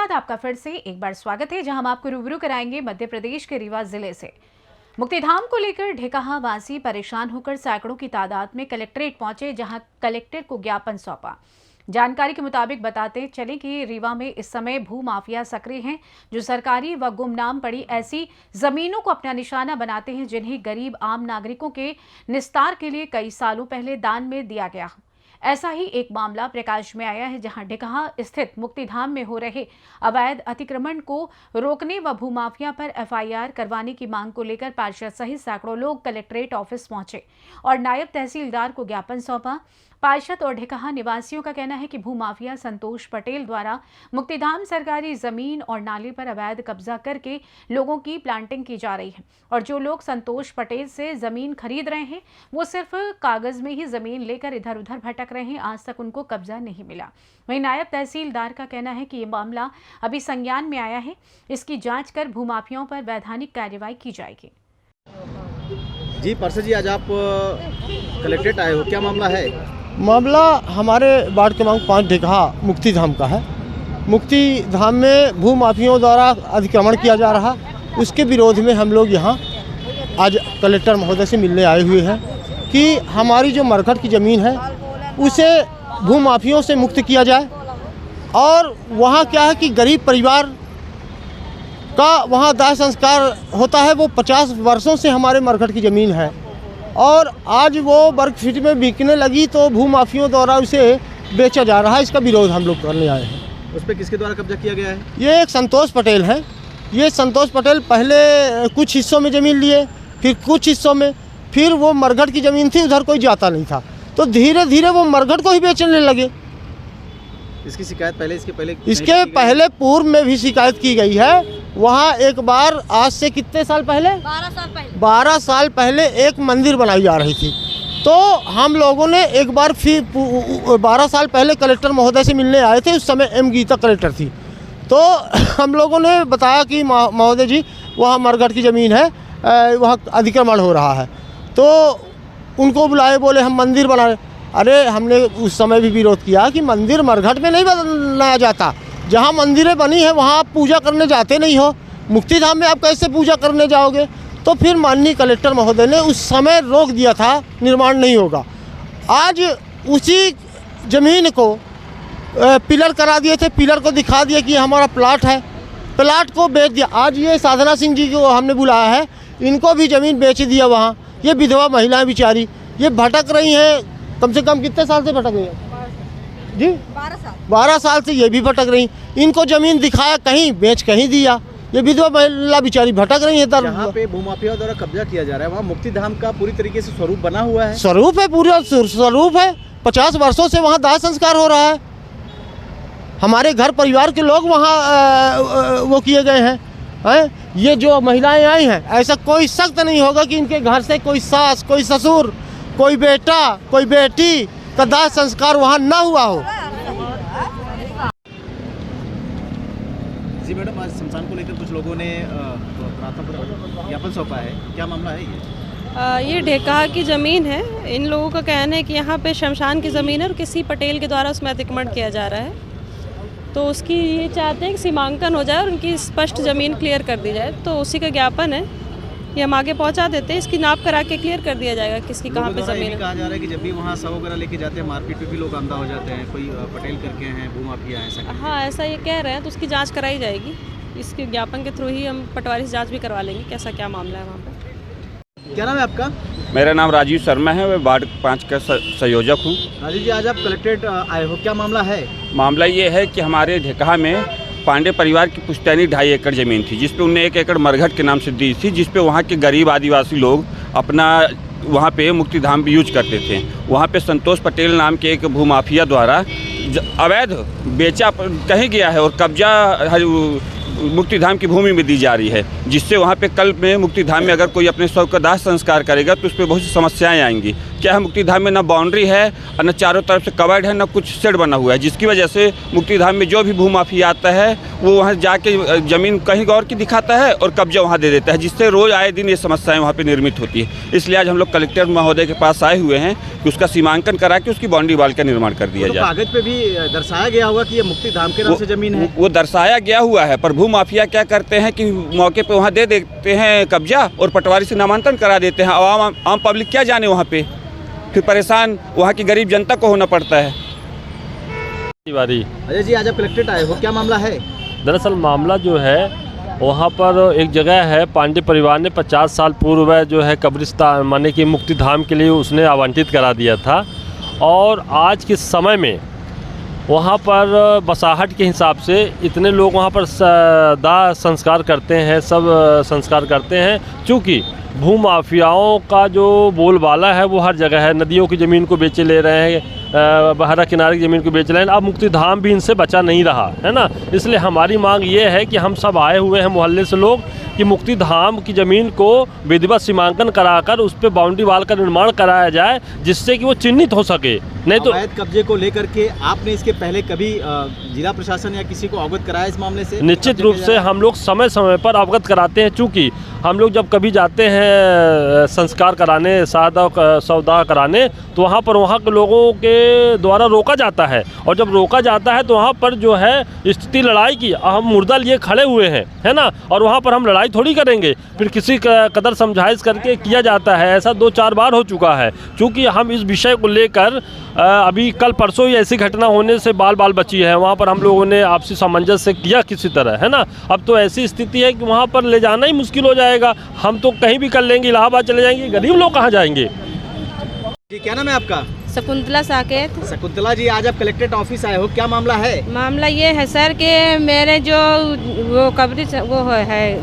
बाद आपका फिर से एक बार स्वागत है, जहां हम आपको रूबरू कराएंगे मध्य प्रदेश के रीवा जिले से। मुक्तिधाम को लेकर ढेकहा वासी परेशान होकर सैकड़ों की तादाद में कलेक्ट्रेट पहुंचे, जहां कलेक्टर को ज्ञापन सौंपा। जानकारी के मुताबिक बताते चले कि रीवा में इस समय भू माफिया सक्रिय हैं, जो सरकारी व गुमनाम पड़ी ऐसी जमीनों को अपना निशाना बनाते हैं, जिन्हें गरीब आम नागरिकों के निस्तार के लिए कई सालों पहले दान में दिया गया। ऐसा ही एक मामला प्रकाश में आया है, जहां ढेकहा स्थित मुक्तिधाम में हो रहे अवैध अतिक्रमण को रोकने व भूमाफिया पर एफआईआर करवाने की मांग को लेकर पार्षद सहित सैकड़ों लोग कलेक्ट्रेट ऑफिस पहुंचे और नायब तहसीलदार को ज्ञापन सौंपा। पार्षद और ढेकहा निवासियों का कहना है कि भूमाफिया संतोष पटेल द्वारा मुक्तिधाम सरकारी जमीन और नाले पर अवैध कब्जा करके लोगों की प्लांटिंग की जा रही है और जो लोग संतोष पटेल से जमीन खरीद रहे हैं वो सिर्फ कागज में ही जमीन लेकर इधर उधर भटक रहे हैं, आज तक उनको कब्जा नहीं मिला। वहीं नायब तहसीलदार का कहना है कि ये मामला अभी संज्ञान में आया है, इसकी जाँच कर भूमाफियाओं पर वैधानिक कार्रवाई की जाएगी। जी पार्षद जी, आज आप कलेक्ट्रेट आए हो, क्या मामला है? मामला हमारे वार्ड क्रमांक 5 ढेकहा मुक्तिधाम का है। मुक्तिधाम में भू माफियों द्वारा अतिक्रमण किया जा रहा, उसके विरोध में हम लोग यहाँ आज कलेक्टर महोदय से मिलने आए हुए हैं कि हमारी जो मरकट की ज़मीन है उसे भू माफियों से मुक्त किया जाए। और वहाँ क्या है कि गरीब परिवार का वहाँ दाह संस्कार होता है, वो 50 वर्षों से हमारे मरकट की ज़मीन है और आज वो वर्ग फीट में बिकने लगी तो भूमाफियों द्वारा उसे बेचा जा रहा है। इसका विरोध हम लोग करने आए हैं। उस पर किसके द्वारा कब्जा किया गया है? ये एक संतोष पटेल है। ये संतोष पटेल पहले कुछ हिस्सों में ज़मीन लिए, फिर कुछ हिस्सों में, फिर वो मरघट की ज़मीन थी, उधर कोई जाता नहीं था, तो धीरे धीरे वो मरघट को ही बेचने लगे। इसकी शिकायत पहले इसके पहले पूर्व में भी शिकायत की गई है। वहाँ एक बार आज से कितने साल पहले 12 साल पहले एक मंदिर बनाई जा रही थी, तो हम लोगों ने एक बार फिर 12 साल पहले कलेक्टर महोदय से मिलने आए थे। उस समय एम गीता कलेक्टर थी, तो हम लोगों ने बताया कि महोदय जी वहाँ मरघट की ज़मीन है, वहाँ अतिक्रमण हो रहा है, तो उनको बुलाए, बोले हम मंदिर बनाए। अरे हमने उस समय भी विरोध किया कि मंदिर मरघट में नहीं बनाया जाता, जहाँ मंदिरें बनी है वहाँ आप पूजा करने जाते नहीं हो, मुक्तिधाम में आप कैसे पूजा करने जाओगे? तो फिर माननीय कलेक्टर महोदय ने उस समय रोक दिया था, निर्माण नहीं होगा। आज उसी ज़मीन को पिलर करा दिए थे, पिलर को दिखा दिया कि हमारा प्लाट है, प्लाट को बेच दिया। आज ये साधना सिंह जी को हमने बुलाया है, इनको भी ज़मीन बेच दिया। वहाँ ये विधवा महिलाएं बेचारी ये भटक रही हैं, कम से कम कितने साल से भटक रही हैं जी? 12 साल से ये भी भटक रही। इनको ज़मीन दिखाया कहीं, बेच कहीं दिया। ये विधवा महिला बेचारी भटक रही है। जहाँ पे भूमाफिया द्वारा कब्जा किया जा रहा है वहाँ मुक्तिधाम का पूरी तरीके से स्वरूप बना हुआ है। स्वरूप है, पूरा स्वरूप है। 50 वर्षों से वहाँ दाह संस्कार हो रहा है। हमारे घर परिवार के लोग वहाँ वो किए गए हैं। ये जो महिलाएं आई हैं, ऐसा कोई सख्त नहीं होगा कि इनके घर से कोई सास, कोई ससुर, कोई बेटा, कोई बेटी का दाह संस्कार वहाँ ना हुआ हो। जी मैडम, आज शमशान को लेकर कुछ लोगों ने प्रार्थना पत्र ज्ञापन सौंपा है, क्या मामला है ये? ये ढेकहा की ज़मीन है। इन लोगों का कहना है कि यहाँ पे शमशान की ज़मीन है और किसी पटेल के द्वारा उसमें अतिक्रमण किया जा रहा है, तो उसकी ये चाहते हैं कि सीमांकन हो जाए और उनकी स्पष्ट ज़मीन क्लियर कर दी जाए। तो उसी का ज्ञापन है, ये हम आगे पहुंचा देते हैं। इसकी नाप करा के क्लियर कर दिया जाएगा किसकी कहाँ पे ज़मीन है। कहा जा रहा है कि जब भी वहाँ शव वगैरह लेके जाते हैं मार्केट पे भी लोग आमदा हो जाते हैं, कोई पटेल करके हैं भूमाफिया है, ऐसा? हाँ, ऐसा ये कह रहे हैं, तो उसकी जांच कराई जाएगी। इसके ज्ञापन के थ्रू ही हम पटवारी से जांच भी करवा लेंगे कैसा क्या मामला है वहाँ पे। क्या नाम है आपका? मेरा नाम राजीव शर्मा है, मैं वार्ड 5 का संयोजक हूँ। राजीव जी, आज आप कलेक्ट्रेट आए हो, क्या मामला है? मामला ये है कि हमारे ढेकहा में पांडे परिवार की पुश्तैनी 2.5 एकड़ ज़मीन थी, जिसपे उन्हें 1 एकड़ मरघट के नाम से दी थी, जिसपे वहाँ के गरीब आदिवासी लोग अपना वहाँ पे मुक्तिधाम भी यूज करते थे। वहाँ पे संतोष पटेल नाम के एक भूमाफिया द्वारा अवैध बेचा कहीं गया है और कब्जा मुक्तिधाम की भूमि में दी जा रही है, जिससे वहाँ पे कल में मुक्तिधाम में अगर कोई अपने शव का दाह संस्कार करेगा तो उस पर बहुत सी समस्याएं आएंगी। क्या है, मुक्तिधाम में ना बाउंड्री है और न चारों तरफ से कवर्ड है, न कुछ शेड बना हुआ है, जिसकी वजह से मुक्तिधाम में जो भी भूमाफिया आता है वो वहाँ जाके ज़मीन कहीं और की दिखाता है और कब्जा वहाँ दे देता है, जिससे रोज़ आए दिन ये समस्याएं वहाँ पे निर्मित होती है। इसलिए आज हम लोग कलेक्टर महोदय के पास आए हुए हैं कि उसका सीमांकन करा के उसकी बाउंड्री वाल का निर्माण कर दिया जाए। कागज पे भी दर्शाया गया होगा कि ये मुक्तिधाम के नाम से जमीन है। वो दर्शाया गया हुआ है, पर भूमाफिया क्या करते हैं कि मौके पे वहाँ दे देते हैं कब्जा और पटवारी से नामांकन करा देते हैं। आम पब्लिक क्या जाने वहाँ पे, फिर परेशान वहाँ की गरीब जनता को होना पड़ता है। तिवारी। अजय जी, आज आप कलेक्ट्रेट आए हो, क्या मामला है? दरअसल मामला जो है वहाँ पर एक जगह है, पांडे परिवार ने 50 साल पूर्व जो है कब्रिस्तान माने कि मुक्तिधाम के लिए उसने आवंटित करा दिया था, और आज के समय में वहाँ पर बसाहट के हिसाब से इतने लोग वहाँ पर दाह संस्कार करते हैं, सब संस्कार करते हैं। चूँकि भूमाफियाओं का जो बोलबाला है वो हर जगह है, नदियों की ज़मीन को बेचे ले रहे हैं, बहरा किनारे की ज़मीन को बेच रहे हैं। अब मुक्तिधाम भी इनसे बचा नहीं रहा है ना, इसलिए हमारी मांग ये है कि हम सब आए हुए हैं मोहल्ले से लोग कि मुक्तिधाम की ज़मीन को विधिवत सीमांकन कराकर उस पर बाउंड्री वाल का निर्माण कराया जाए, जिससे कि वो चिन्हित हो सके। नहीं तो अवैध कब्जे को लेकर के आपने इसके पहले कभी जिला प्रशासन या किसी को अवगत कराया इस मामले से? निश्चित रूप से हम लोग समय समय पर अवगत कराते हैं, चूँकि हम लोग जब कभी जाते हैं संस्कार कराने, सौदा कराने, तो वहाँ के लोगों के द्वारा रोका जाता है, और जब रोका जाता है तो वहाँ पर जो है स्थिति लड़ाई की, हम मुर्दा लिए खड़े हुए हैं, है ना, और वहाँ पर हम लड़ाई थोड़ी करेंगे, फिर किसी कदर समझाइश करके किया जाता है। ऐसा 2-4 बार हो चुका है। चूँकि हम इस विषय को लेकर अभी कल परसों ही ऐसी घटना होने से बाल बची है, वहाँ पर हम लोगों ने आपसी सामंजस्य किया किसी तरह, है ना। अब तो ऐसी स्थिति है कि वहाँ पर ले जाना ही मुश्किल हो जाएगा। हम तो कहीं भी कर लेंगे, इलाहाबाद चले जाएंगे, गरीब लोग कहाँ जाएंगे। जी, क्या नाम है आपका? शकुंतला साकेत। शकुंतला जी, आज आप कलेक्ट्रेट ऑफिस आए हो, क्या मामला है? मामला ये है सर कि मेरे जो वो कब्र वो है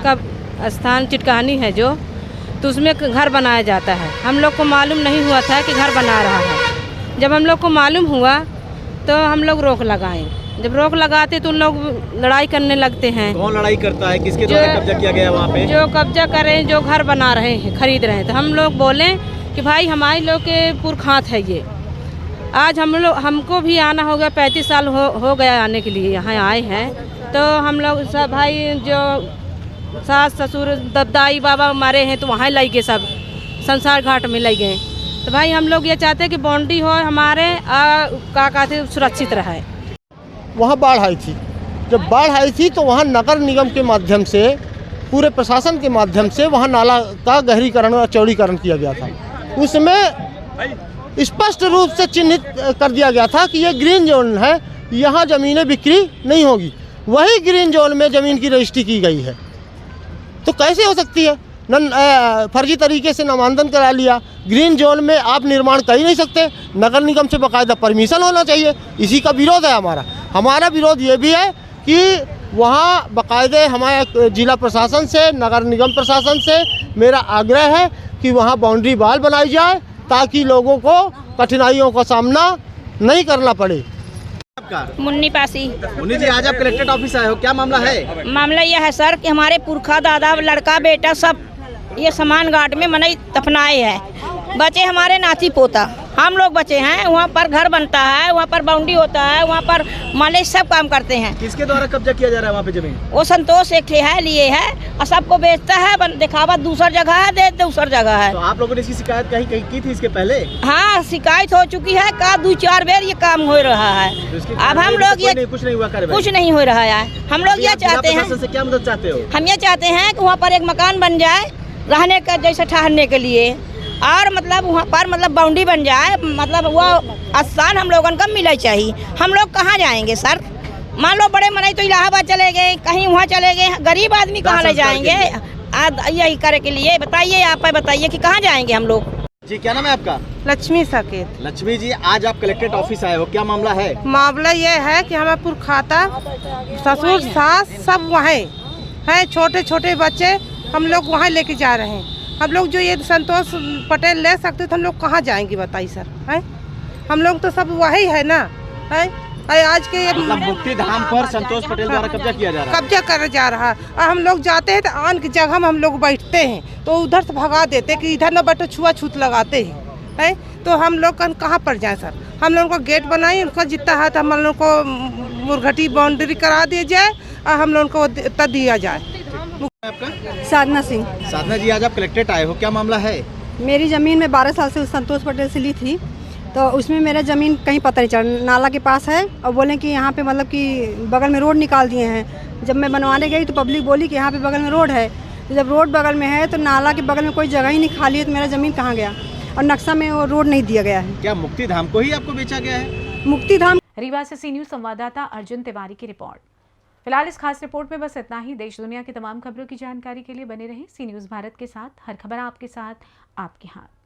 कब स्थान चिटकानी है जो, तो उसमें घर बनाया जाता है। हम लोग को मालूम नहीं हुआ था कि घर बना रहा है। जब हम लोग को मालूम हुआ तो हम लोग रोक लगाए। जब रोक लगाते तो उन लोग लड़ाई करने लगते हैं। कौन लड़ाई करता है? किसके द्वारा कब्जा किया गया वहाँ पे? जो कब्जा कर रहे हैं, जो घर बना रहे हैं, खरीद रहे हैं, तो हम लोग बोले कि भाई हमारे लोग के पुरखात है ये। आज हमको भी आना होगा, 35 साल हो गया आने के लिए, यहाँ आए हैं। तो हम लोग सब भाई जो सास ससुर दाई बाबा मारे हैं तो वहाँ लाई गए, सब संसार घाट में लाई गए। तो भाई हम लोग ये चाहते हैं कि बाउंड्री हो हमारे का कहते सुरक्षित रहे। वहाँ बाढ़ आई थी, जब बाढ़ आई थी तो वहाँ नगर निगम के माध्यम से, पूरे प्रशासन के माध्यम से वहाँ नाला का गहरीकरण और चौड़ीकरण किया गया था। उसमें स्पष्ट रूप से चिन्हित कर दिया गया था कि ये ग्रीन जोन है, यहाँ ज़मीनें बिक्री नहीं होगी। वही ग्रीन जोन में ज़मीन की रजिस्ट्री की गई है, तो कैसे हो सकती है? फर्जी तरीके से नामांकन करा लिया। ग्रीन जोन में आप निर्माण कर ही नहीं सकते, नगर निगम से बाकायदा परमिशन होना चाहिए। इसी का विरोध है हमारा विरोध ये भी है कि वहाँ बाकायदे हमारे जिला प्रशासन से, नगर निगम प्रशासन से मेरा आग्रह है कि वहाँ बाउंड्री वाल बनाई जाए, ताकि लोगों को कठिनाइयों का सामना नहीं करना पड़े। मुन्नी पासी। मुन्नी जी, आज आप कलेक्ट्रेट ऑफिस आए हो, क्या मामला है? मामला यह है सर कि हमारे पुरखा दादा लड़का बेटा सब ये समान घाट में मनई दफनाए हैं। बचे हमारे नाती पोता, हम लोग बचे हैं। वहाँ पर घर बनता है, वहाँ पर बाउंड्री होता है, वहाँ पर मालिक सब काम करते हैं। किसके द्वारा कब्जा किया जा रहा है वहाँ पे जमीन? वो संतोष एक है लिए है और सबको बेचता है, दिखावा दूसर जगह है, दे दूसर जगह है। तो आप लोगों ने इसकी शिकायत कहीं की थी इसके पहले? हाँ, शिकायत हो चुकी है, का 2-4 बार ये काम हो रहा है। अब हम लोग ये कुछ नहीं हुआ, कुछ नहीं हो रहा है। हम लोग ये चाहते हैं, से क्या मदद चाहते हो? हम ये चाहते हैं कि वहाँ पर एक मकान बन जाए रहने का, जैसे ठहरने के लिए, और मतलब वहाँ पर मतलब बाउंड्री बन जाए, मतलब वो स्थान हम लोगों का मिलना चाहिए। हम लोग कहाँ जाएंगे सर? मान लो बड़े मनाई तो इलाहाबाद चले गए, कहीं वहाँ चले गए, गरीब आदमी कहाँ ले जाएंगे यही करे के लिए? बताइए, आप बताइए कि कहाँ जाएंगे हम लोग। जी, क्या नाम है आपका? लक्ष्मी साकेत। लक्ष्मी जी, आज आप कलेक्ट्रेट ऑफिस आए हो, क्या मामला है? मामला ये है कि हमारे पुरखाता ससुर सास सब वहाँ हैं, छोटे छोटे बच्चे हम लोग वहाँ लेके जा रहे हैं। हम लोग जो ये संतोष पटेल ले सकते तो हम लोग कहाँ जाएंगे बताइए सर? हैं, हम लोग तो सब वही है ना, है आज के मतलब मुक्ति धाम पर संतोष पटेल द्वारा कब्जा किया जा रहा है। कब्जा कर जा रहा है। और हम लोग जाते हैं तो आन की जगह में हम लोग बैठते हैं तो उधर से भगा देते कि इधर न बैठो, छुआछूत लगाते हैं। तो हम लोग कहाँ पर जाए सर? हम लोगों को गेट बनाए, उनका जितना है तो हम लोग को मुरघटी बाउंड्री करा दी जाए और हम लोगों को उतना दिया जाए। आपका साधना सिंह। साधना जी, आज आप कलेक्ट्रेट आए हो, क्या मामला है? मेरी ज़मीन में 12 साल से संतोष पटेल से ली थी, तो उसमें मेरा ज़मीन कहीं पता नहीं चला, नाला के पास है और बोले कि यहाँ पे मतलब कि बगल में रोड निकाल दिए हैं। जब मैं बनवाने गई तो पब्लिक बोली कि यहाँ पे बगल में रोड है। तो जब रोड बगल में है तो नाला के बगल में कोई जगह ही नहीं खाली है, तो मेरा ज़मीन कहाँ गया? और नक्शा में वो रोड नहीं दिया गया है। क्या मुक्ति धाम को ही आपको बेचा गया है? मुक्ति धाम। रीवा से सी न्यूज़ संवाददाता अर्जुन तिवारी की रिपोर्ट। फिलहाल इस खास रिपोर्ट में बस इतना ही। देश दुनिया की तमाम खबरों की जानकारी के लिए बने रहें सी न्यूज़ भारत के साथ। हर खबर आपके साथ, आपके हाथ।